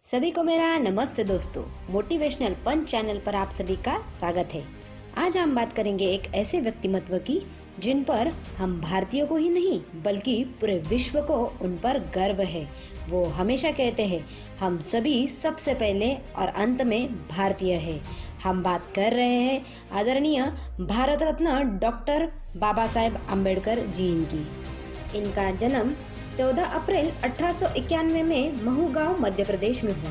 सभी को मेरा नमस्ते दोस्तों। मोटिवेशनल पंच चैनल पर आप सभी का स्वागत है। आज हम बात करेंगे एक ऐसे व्यक्तिमत्व की जिन पर हम भारतीयों को ही नहीं बल्कि पूरे विश्व को उन पर गर्व है। वो हमेशा कहते हैं हम सभी सबसे पहले और अंत में भारतीय है। हम बात कर रहे हैं आदरणीय भारत रत्न डॉक्टर बाबा साहेब अम्बेडकर जी की। इनका जन्म 14 अप्रैल 1891 में महू गांव मध्य प्रदेश में हुआ।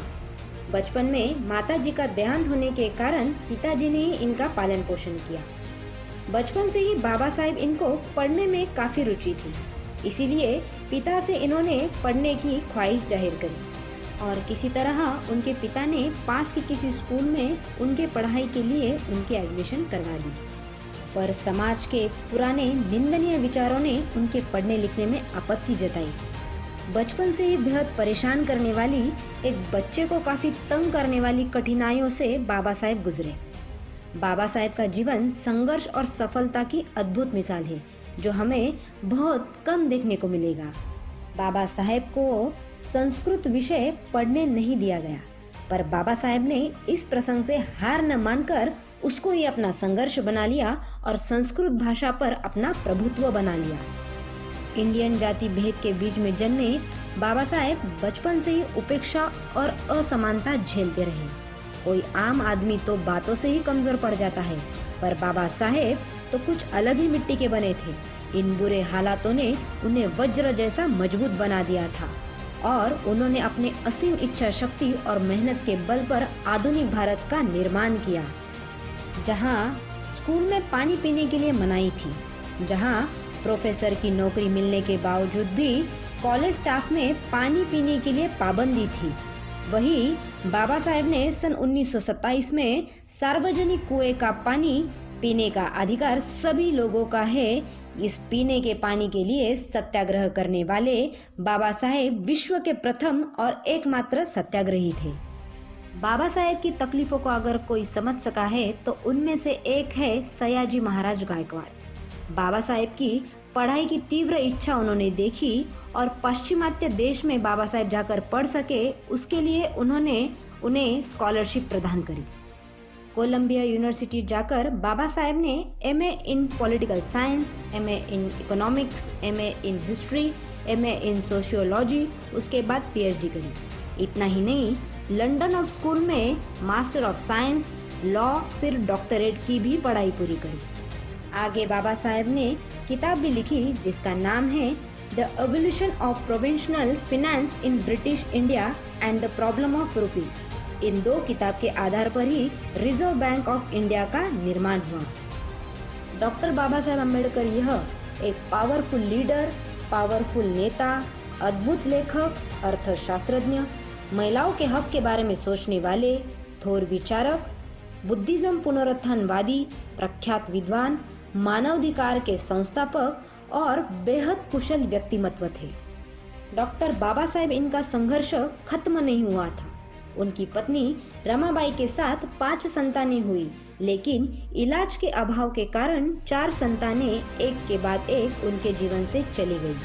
बचपन में माताजी का देहांत होने के कारण पिताजी ने ही इनका पालन पोषण किया। बचपन से ही बाबा साहेब इनको पढ़ने में काफी रुचि थी, इसीलिए पिता से इन्होंने पढ़ने की ख्वाहिश जाहिर करी और किसी तरह उनके पिता ने पास के किसी स्कूल में उनके पढ़ाई के लिए उनकी एडमिशन करवा दी। पर समाज के पुराने निंदनीय विचारों ने उनके पढ़ने लिखने में आपत्ति जताई। बचपन से ही बेहद परेशान करने वाली एक बच्चे को काफी तंग करने वाली कठिनाइयों से बाबा साहेब गुजरे। बाबा साहेब का जीवन संघर्ष और सफलता की अद्भुत मिसाल है, जो हमें बहुत कम देखने को मिलेगा। बाबा साहेब को संस्कृत विषय पढ़ने नहीं दिया गया, पर बाबा साहेब ने इस प्रसंग से हार न मानकर उसको ही अपना संघर्ष बना लिया और संस्कृत भाषा पर अपना प्रभुत्व बना लिया। इंडियन जाति भेद के बीच में जन्मे बाबा साहेब बचपन से ही उपेक्षा और असमानता झेलते रहे। कोई आम आदमी तो बातों से ही कमजोर पड़ जाता है, पर बाबा साहेब तो कुछ अलग ही मिट्टी के बने थे। इन बुरे हालातों ने उन्हें वज्र जैसा मजबूत बना दिया था और उन्होंने अपने असीम इच्छा शक्ति और मेहनत के बल पर आधुनिक भारत का निर्माण किया। जहां स्कूल में पानी पीने के लिए मनाही थी, जहां प्रोफेसर की नौकरी मिलने के बावजूद भी कॉलेज स्टाफ में पानी पीने के लिए पाबंदी थी, वही बाबा साहेब ने सन 1927 में सार्वजनिक कुएं का पानी पीने का अधिकार सभी लोगों का है। इस पीने के पानी के लिए सत्याग्रह करने वाले बाबा साहेब विश्व के प्रथम और एकमात्र सत्याग्रही थे। बाबा साहेब की तकलीफों को अगर कोई समझ सका है तो उनमें से एक है सयाजी महाराज गायकवाड़। बाबा साहेब की पढ़ाई की तीव्र इच्छा उन्होंने देखी और पाश्चिमात्य देश में बाबा साहेब जाकर पढ़ सके, उसके लिए उन्होंने उन्हें स्कॉलरशिप प्रदान करी। कोलंबिया यूनिवर्सिटी जाकर बाबा साहेब ने MA in political science, MA in economics, MA in history, MA in sociology, उसके बाद पीएचडी करी। इतना ही नहीं, लंदन ऑफ स्कूल में मास्टर ऑफ साइंस, लॉ, फिर डॉक्टरेट की भी पढ़ाई पूरी करी। आगे बाबा साहेब ने किताब भी लिखी जिसका नाम है the evolution of provincial finance in British India and the problem of rupee. इन दो किताब के आधार पर ही रिजर्व बैंक ऑफ इंडिया का निर्माण हुआ। डॉक्टर बाबा साहेब अम्बेडकर यह एक पावरफुल लीडर, पावरफुल नेता, अद्भुत लेखक, अर्थशास्त्रज्ञ, महिलाओं के हक के बारे में सोचने वाले, थोर विचारक, बुद्धिज्म पुनरुत्थानवादी, प्रख्यात विद्वान, मानवाधिकार के संस्थापक और बेहद कुशल व्यक्तिमत्व थे। डॉक्टर बाबा साहेब इनका संघर्ष खत्म नहीं हुआ था। उनकी पत्नी रमाबाई के साथ 5 संतानें हुई, लेकिन इलाज के अभाव के कारण 4 संतानें एक के बाद एक उनके जीवन से चली गई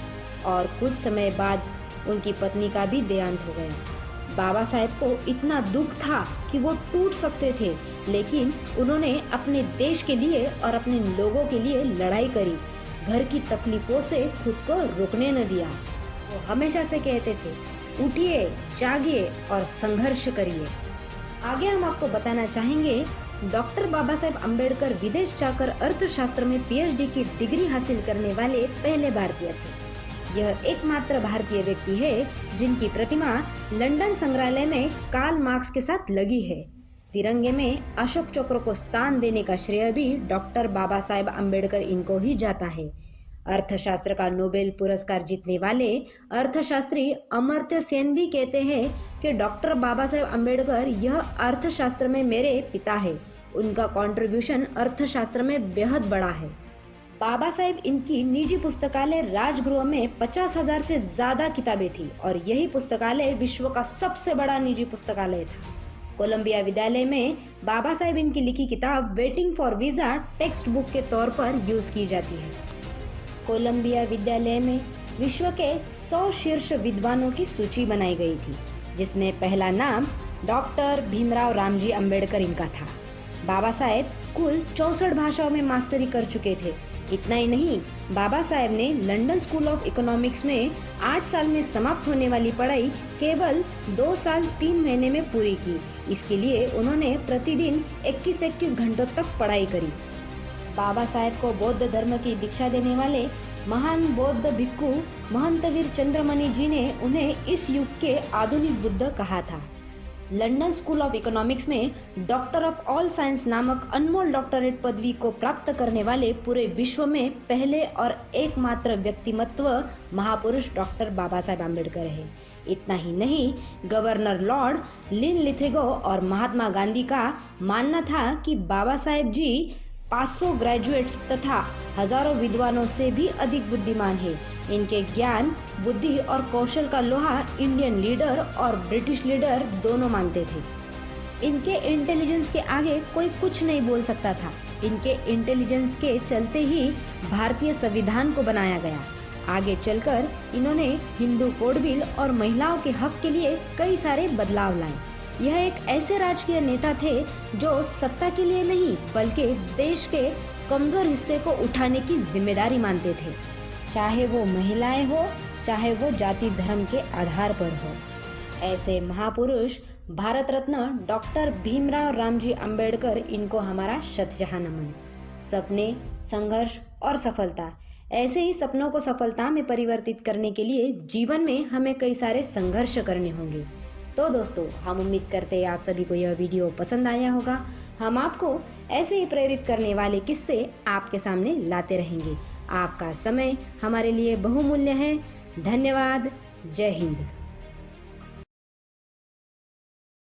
और कुछ समय बाद उनकी पत्नी का भी देहांत हो गया। बाबा साहेब को इतना दुख था कि वो टूट सकते थे, लेकिन उन्होंने अपने देश के लिए और अपने लोगों के लिए लड़ाई करी। घर की तकलीफों से खुद को रुकने न दिया। वो हमेशा से कहते थे, उठिए, जागिए और संघर्ष करिए। आगे हम आपको बताना चाहेंगे डॉक्टर बाबा साहेब अम्बेडकर विदेश जाकर अर्थशास्त्र में पीएचडी की डिग्री हासिल करने वाले पहले भारतीय थे। यह एकमात्र भारतीय व्यक्ति है जिनकी प्रतिमा लंदन संग्रहालय में कार्ल मार्क्स के साथ लगी है। तिरंगे में अशोक चक्र को स्थान देने का श्रेय भी डॉक्टर बाबा साहेब अम्बेडकर इनको ही जाता है। अर्थशास्त्र का नोबेल पुरस्कार जीतने वाले अर्थशास्त्री अमर्त्य सेन भी कहते हैं कि डॉक्टर बाबा साहेब अम्बेडकर यह अर्थशास्त्र में मेरे पिता है। उनका कंट्रीब्यूशन अर्थशास्त्र में बेहद बड़ा है। बाबा साहेब इनकी निजी पुस्तकालय राजगृह में 50,000 से ज्यादा किताबें थी और यही पुस्तकालय विश्व का सबसे बड़ा निजी पुस्तकालय था। कोलंबिया विद्यालय में बाबा साहेब इनकी लिखी किताब waiting for visa text book के तौर पर यूज की जाती है। कोलंबिया विद्यालय में विश्व के 100 शीर्ष विद्वानों की सूची बनाई गई थी। जिसमें पहला नाम डॉक्टर भीमराव रामजी अंबेडकर इनका था। बाबा साहेब कुल 64 भाषाओं में मास्टरी कर चुके थे। इतना ही नहीं, बाबा साहेब ने लंदन स्कूल ऑफ इकोनॉमिक्स में 8 साल में समाप्त होने वाली पढ़ाई केवल 2 साल 3 महीने में पूरी की। इसके लिए उन्होंने प्रतिदिन 21-21 घंटों तक पढ़ाई करी। बाबा साहेब को बौद्ध धर्म की दीक्षा देने वाले महान बौद्ध भिक्खु महंतवीर चंद्रमणि जी ने उन्हें इस युग के आधुनिक बुद्ध कहा था। लंदन स्कूल ऑफ इकोनॉमिक्स में डॉक्टर ऑफ ऑल साइंस नामक अनमोल डॉक्टरेट पदवी को प्राप्त करने वाले पूरे विश्व में पहले और एकमात्र व्यक्तिमत्व महापुरुष डॉक्टर बाबा साहेब आम्बेडकर है। इतना ही नहीं, गवर्नर लॉर्ड लिनलिथगो और महात्मा गांधी का मानना था कि बाबा साहेब जी 500 ग्रेजुएट्स तथा हजारों विद्वानों से भी अधिक बुद्धिमान है। इनके ज्ञान, बुद्धि और कौशल का लोहा इंडियन लीडर और ब्रिटिश लीडर दोनों मानते थे। इनके इंटेलिजेंस के आगे कोई कुछ नहीं बोल सकता था। इनके इंटेलिजेंस के चलते ही भारतीय संविधान को बनाया गया। आगे चलकर इन्होंने हिंदू कोड बिल और महिलाओं के हक के लिए कई सारे बदलाव लाए। यह एक ऐसे राजकीय नेता थे जो सत्ता के लिए नहीं बल्कि देश के कमजोर हिस्से को उठाने की जिम्मेदारी मानते थे, चाहे वो महिलाएं हो, चाहे वो जाति धर्म के आधार पर हो। ऐसे महापुरुष भारत रत्न डॉक्टर भीमराव रामजी अंबेडकर, इनको हमारा शतजहां नमन। सपने, संघर्ष और सफलता, ऐसे ही सपनों को सफलता में परिवर्तित करने के लिए जीवन में हमें कई सारे संघर्ष करने होंगे। तो दोस्तों, हम उम्मीद करते हैं आप सभी को यह वीडियो पसंद आया होगा। हम आपको ऐसे ही प्रेरित करने वाले किस्से आपके सामने लाते रहेंगे। आपका समय हमारे लिए बहुमूल्य है। धन्यवाद। जय हिंद।